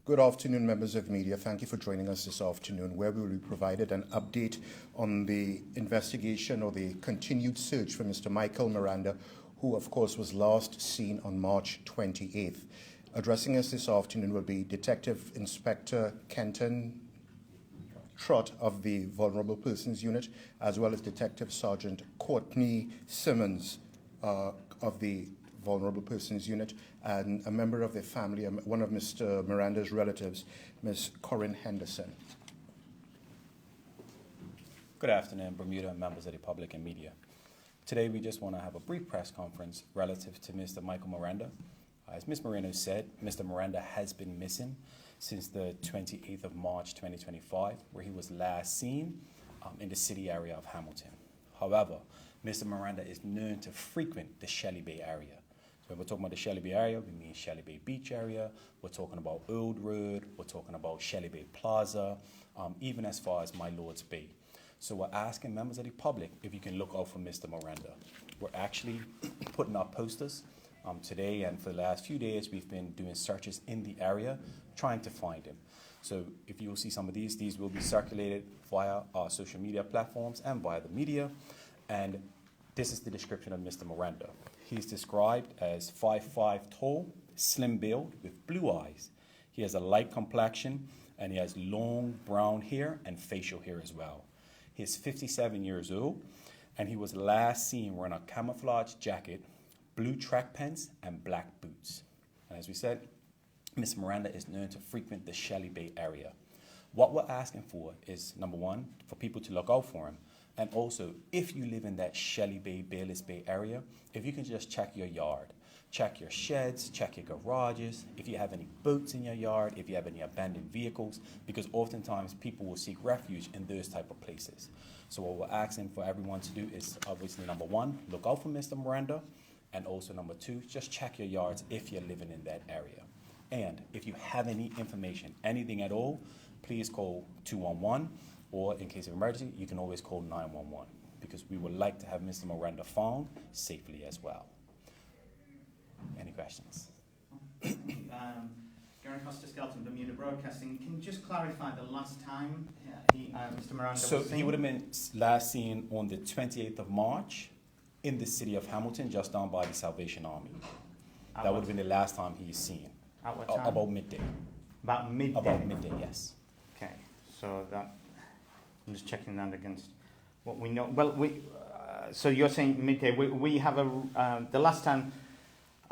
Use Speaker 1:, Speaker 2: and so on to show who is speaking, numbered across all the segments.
Speaker 1: Good afternoon, members of media. Thank you for joining us this afternoon, where we will be provided an update on the investigation or the continued search for Mr. Michael Miranda, who, of course, was last seen on March 28th. Addressing us this afternoon will be Detective Inspector Kenton Trott of the Vulnerable Persons Unit, as well as Detective Sergeant Courtney Simmons of the Vulnerable Persons Unit, and a member of their family, one of Mr. Miranda's relatives, Ms. Corinne Henderson.
Speaker 2: Good afternoon, Bermuda, members of the public and media. Today we just want to have a brief press conference relative to Mr. Michael Miranda. As Ms. Moreno said, Mr. Miranda has been missing since the 28th of March 2025, where he was last seen in the city area of Hamilton. However, Mr. Miranda is known to frequent the Shelley Bay area. So when we're talking about the Shelley Bay area, we mean Shelley Bay Beach area, we're talking about Old Road, we're talking about Shelley Bay Plaza, even as far as My Lord's Bay. So we're asking members of the public if you can look out for Mr. Miranda. We're actually putting up posters today, and for the last few days we've been doing searches in the area trying to find him. So if you will see some of these will be circulated via our social media platforms and via the media. And this is the description of Mr. Miranda. He's described as 5'5" tall, slim build with blue eyes. He has a light complexion and he has long brown hair and facial hair as well. He's 57 years old and he was last seen wearing a camouflage jacket, blue track pants and black boots. And as we said, Mr. Miranda is known to frequent the Shelley Bay area. What we're asking for is, number one, for people to look out for him. And also, if you live in that Shelley Bay, Bayless Bay area, if you can just check your yard, check your sheds, check your garages, if you have any boats in your yard, if you have any abandoned vehicles, because oftentimes people will seek refuge in those type of places. So what we're asking for everyone to do is obviously, number one, look out for Mr. Miranda, and also number two, just check your yards if you're living in that area. And if you have any information, anything at all, please call 211. Or in case of emergency, you can always call 911 because we would like to have Mr. Miranda found safely as well. Any questions?
Speaker 3: Gary Foster-Skelton, Bermuda Broadcasting. Can you just clarify the last time Mr. Miranda was seen?
Speaker 2: So he would have been last seen on the 28th of March in the city of Hamilton, just down by the Salvation Army. That would have been the last time he's seen.
Speaker 3: At what time?
Speaker 2: About midday.
Speaker 3: About midday?
Speaker 2: About midday, yes.
Speaker 3: Okay, so that... I'm just checking that against what we know. Well, so you're saying midday. We have the last time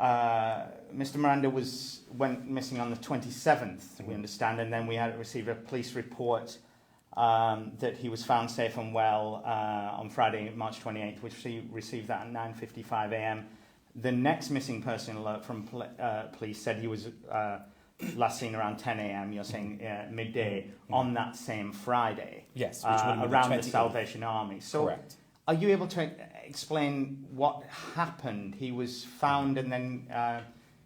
Speaker 3: Mr. Miranda went missing on the 27th, we understand, and then we had received a police report that he was found safe and well on Friday, March 28th, which we received that at 9:55 a.m. The next missing person alert from police said he was last seen around 10 a.m. You're saying midday on that same Friday.
Speaker 2: Yes,
Speaker 3: which around the Salvation Army. So,
Speaker 2: correct.
Speaker 3: Are you able to explain what happened? He was found and then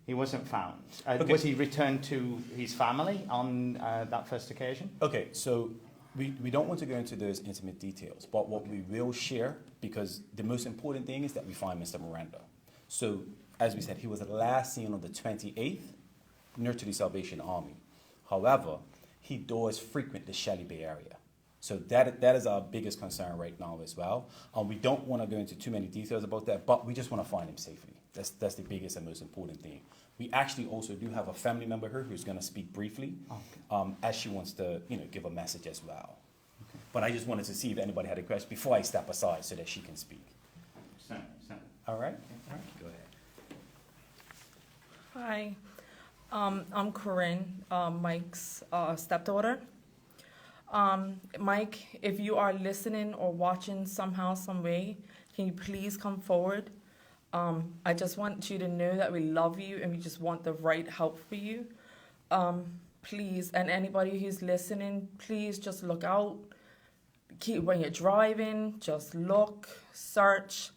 Speaker 3: he wasn't found.
Speaker 2: Okay.
Speaker 3: Was he returned to his family on that first occasion?
Speaker 2: Okay, so we don't want to go into those intimate details, but what we will share, because the most important thing is that we find Mr. Miranda. So, as we said, he was last seen on the 28th. Near to the Salvation Army. However, he does frequent the Shelley Bay area. So that is our biggest concern right now as well. We don't want to go into too many details about that, but we just want to find him safely. That's the biggest and most important thing. We actually also do have a family member here who's going to speak briefly, as she wants to give a message as well. Okay. But I just wanted to see if anybody had a question before I step aside so that she can speak. All right? All right, go ahead.
Speaker 4: Hi. I'm Corinne, Mike's stepdaughter. Mike, if you are listening or watching somehow, some way, can you please come forward? I just want you to know that we love you and we just want the right help for you. Please, and anybody who's listening, please just look out. When you're driving, just look, search,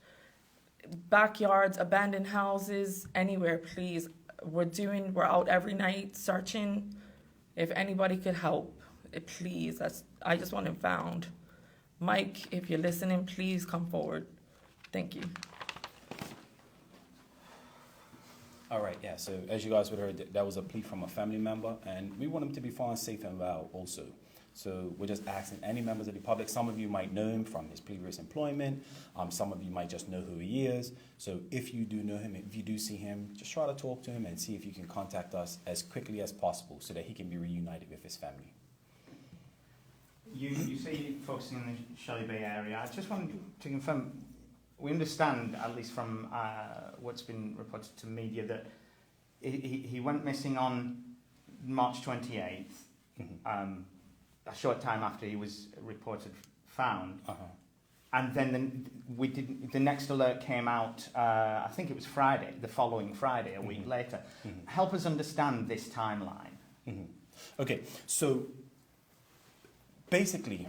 Speaker 4: backyards, abandoned houses, anywhere, please. We're out every night searching. If anybody could help, please. I just want him found. Mike, if you're listening, please come forward. Thank you.
Speaker 2: All right, yeah, so as you guys would have heard, that was a plea from a family member, and we want him to be found safe and well also. So we're just asking any members of the public, some of you might know him from his previous employment, some of you might just know who he is. So if you do know him, if you do see him, just try to talk to him and see if you can contact us as quickly as possible so that he can be reunited with his family.
Speaker 3: You say you're focusing on the Shelley Bay area. I just wanted to confirm, we understand, at least from what's been reported to media, that he went missing on March 28th, a short time after he was reported found. And then the next alert came out, I think it was Friday, the following Friday, a week later. Help us understand this timeline.
Speaker 2: Okay, so basically,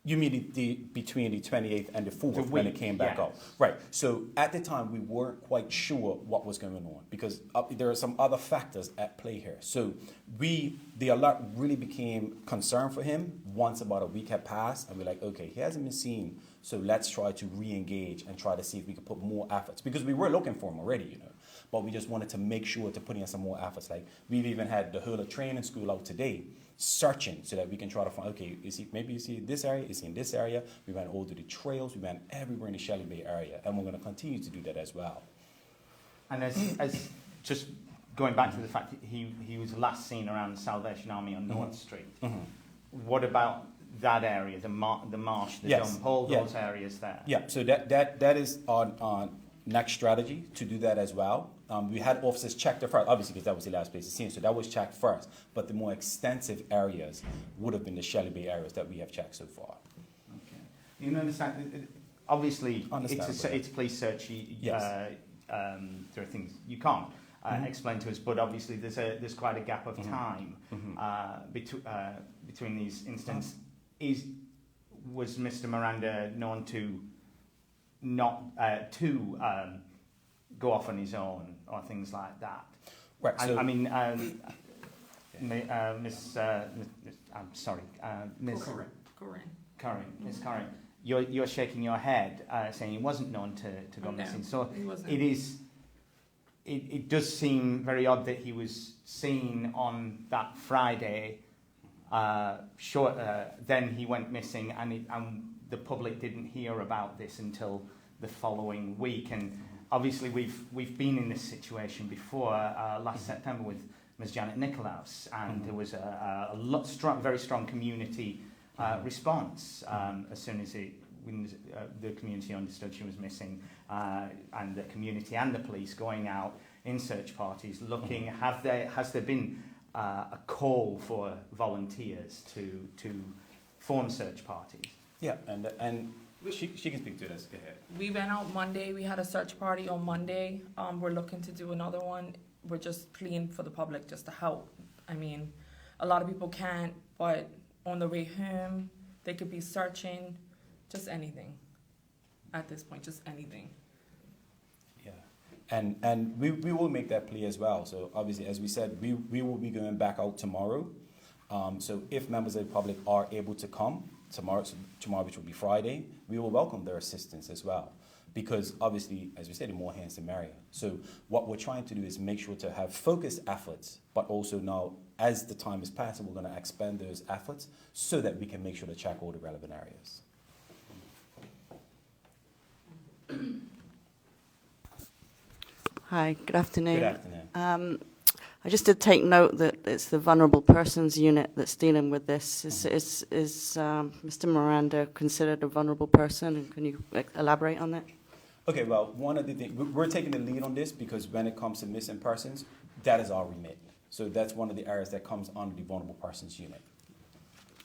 Speaker 2: you mean between the 28th and the 4th when it came back up. Right. So at the time, we weren't quite sure what was going on because there are some other factors at play here. So the alert really became concerned for him once about a week had passed, and we're like, okay, he hasn't been seen, so let's try to re-engage and try to see if we could put more efforts, because we were looking for him already, you know, but we just wanted to make sure to put in some more efforts. Like, we've even had the whole training school out today, searching so that we can try to find, okay, maybe you see this area, is he in this area? We went all to the trails, we went everywhere in the Shelley Bay area, and we're going to continue to do that as well.
Speaker 3: And as just going back to the fact that he was last seen around the Salvation Army on North Street, what about that area, the marsh, the dump, all those areas there?
Speaker 2: Yeah, so that is on next strategy to do that as well. We had officers check there first, obviously, because that was the last place to see him, so that was checked first. But the more extensive areas would have been the Shelley Bay areas that we have checked so far.
Speaker 3: Okay. You understand? Obviously, it's police search. There are things you can't explain to us, but obviously there's quite a gap of time between these incidents. Was Mr. Miranda known to not go off on his own or things like that?
Speaker 2: Right. So
Speaker 3: I mean, Miss Corrin, you're shaking your head, saying he wasn't known to go missing. So it does seem very odd that he was seen on that Friday. Then he went missing, and the public didn't hear about this until the following week. And obviously, we've been in this situation before. Last September with Ms. Janet Nicolaus, and there was a very strong community response as soon as the community understood she was missing, and the community and the police going out in search parties looking. Has there been a call for volunteers to form search parties?
Speaker 2: Yeah, and she can speak to this. Go ahead.
Speaker 4: We went out Monday. We had a search party on Monday. We're looking to do another one. We're just pleading for the public just to help. I mean, a lot of people can't, but on the way home, they could be searching, just anything. At this point, just anything.
Speaker 2: Yeah, and we will make that plea as well. So obviously, as we said, we will be going back out tomorrow. So if members of the public are able to come tomorrow, which will be Friday, we will welcome their assistance as well. Because obviously, as we said, the more hands the merrier. So what we're trying to do is make sure to have focused efforts, but also now, as the time is passing, we're going to expand those efforts so that we can make sure to check all the relevant areas.
Speaker 5: Hi, good afternoon.
Speaker 2: Good afternoon.
Speaker 5: I just did take note that it's the vulnerable persons unit that's dealing with this. Is Mr. Miranda considered a vulnerable person, and can you elaborate on that?
Speaker 2: Okay, well, one of the things, we're taking the lead on this because when it comes to missing persons, that is our remit. So that's one of the areas that comes under the vulnerable persons unit.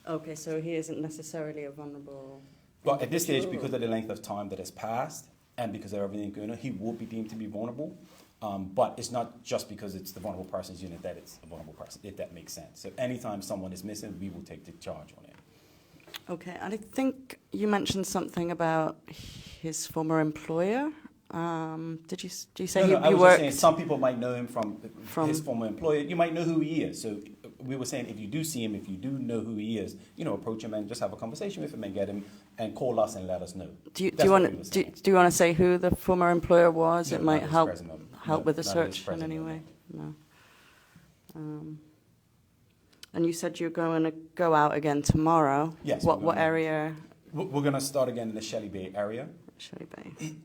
Speaker 5: Okay, so he isn't necessarily a vulnerable...
Speaker 2: Well, at this stage, because of the length of time that has passed and because of everything going on, he will be deemed to be vulnerable. But it's not just because it's the vulnerable persons unit that it's a vulnerable person, if that makes sense. So anytime someone is missing, we will take the charge on it.
Speaker 5: Okay, and I think you mentioned something about his former employer. Did you say
Speaker 2: No,
Speaker 5: he
Speaker 2: I was
Speaker 5: worked...
Speaker 2: just saying some people might know him from his former employer. You might know who he is. So we were saying if you do see him, if you do know who he is, approach him and just have a conversation with him and get him and call us and let us know.
Speaker 5: Do you want to say who the former employer was?
Speaker 2: No,
Speaker 5: it might help help
Speaker 2: No,
Speaker 5: with the
Speaker 2: none of this
Speaker 5: search in
Speaker 2: present,
Speaker 5: any
Speaker 2: no.
Speaker 5: way? No. And you said you're going to go out again tomorrow.
Speaker 2: Yes,
Speaker 5: What
Speaker 2: we're gonna-
Speaker 5: area?
Speaker 2: We're going to start again in the Shelley Bay area.
Speaker 5: Shelley Bay.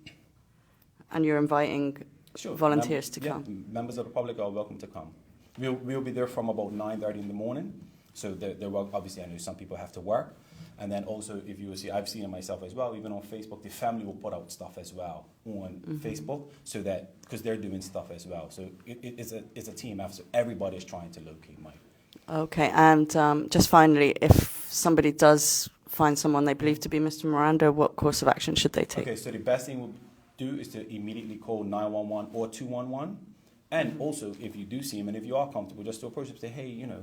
Speaker 5: And you're inviting
Speaker 2: Sure.
Speaker 5: volunteers to
Speaker 2: Yeah,
Speaker 5: come.
Speaker 2: members of the public are welcome to come. We'll be there from about 9:30 in the morning. So they're obviously, I know some people have to work. And then also, if you will see, I've seen it myself as well, even on Facebook, the family will put out stuff as well on Facebook, so that, because they're doing stuff as well. So it's a team effort, so everybody is trying to locate Mike.
Speaker 5: Okay, and just finally, if somebody does find someone they believe to be Mr. Miranda, what course of action should they take?
Speaker 2: Okay, so the best thing we'll do is to immediately call 911 or 211. And also, if you do see him and if you are comfortable, just to approach him and say, hey, you know,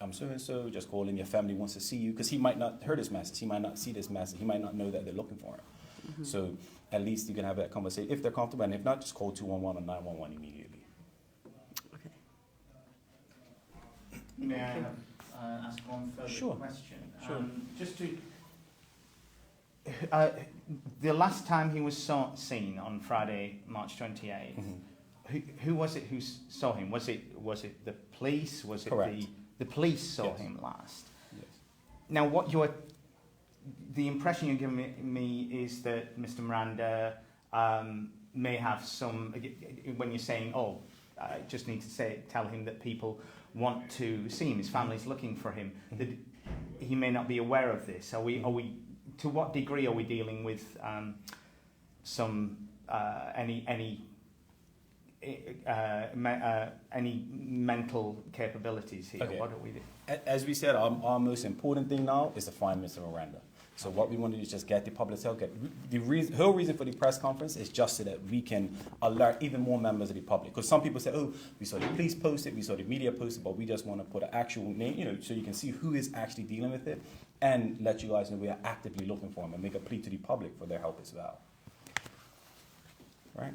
Speaker 2: I'm so-and-so, just call in, your family wants to see you, because he might not hear this message, he might not see this message, he might not know that they're looking for him. So at least you can have that conversation if they're comfortable, and if not, just call 211 or 911 immediately.
Speaker 5: Okay.
Speaker 3: May I ask one further
Speaker 2: Sure.
Speaker 3: question?
Speaker 2: Sure.
Speaker 3: Just to... the last time he was seen on Friday, March 28th, who was it who saw him? Was it the police? Was it
Speaker 2: Correct.
Speaker 3: the police saw
Speaker 2: Yes.
Speaker 3: him last?
Speaker 2: Yes.
Speaker 3: Now, the impression you're giving me is that Mr. Miranda may have some, when you're saying, oh, I just need to tell him that people want to see him, his family's looking for him, that he may not be aware of this. Are we, to what degree are we dealing with any mental capabilities here?
Speaker 2: Okay.
Speaker 3: What are we doing?
Speaker 2: As we said, our most important thing now is to find Mr. Miranda. So what we want to do is just get the public help. The whole reason for the press conference is just so that we can alert even more members of the public. Because some people say, oh, we saw the police post it, we saw the media post it, but we just want to put an actual name, you know, so you can see who is actually dealing with it, and let you guys know we are actively looking for them, and make a plea to the public for their help as well. Right?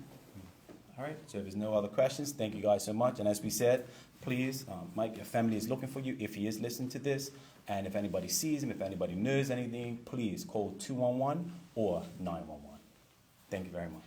Speaker 2: All right, so if there's no other questions, thank you guys so much. And as we said, please, Mike, your family is looking for you if he is listening to this. And if anybody sees him, if anybody knows anything, please call 211 or 911. Thank you very much.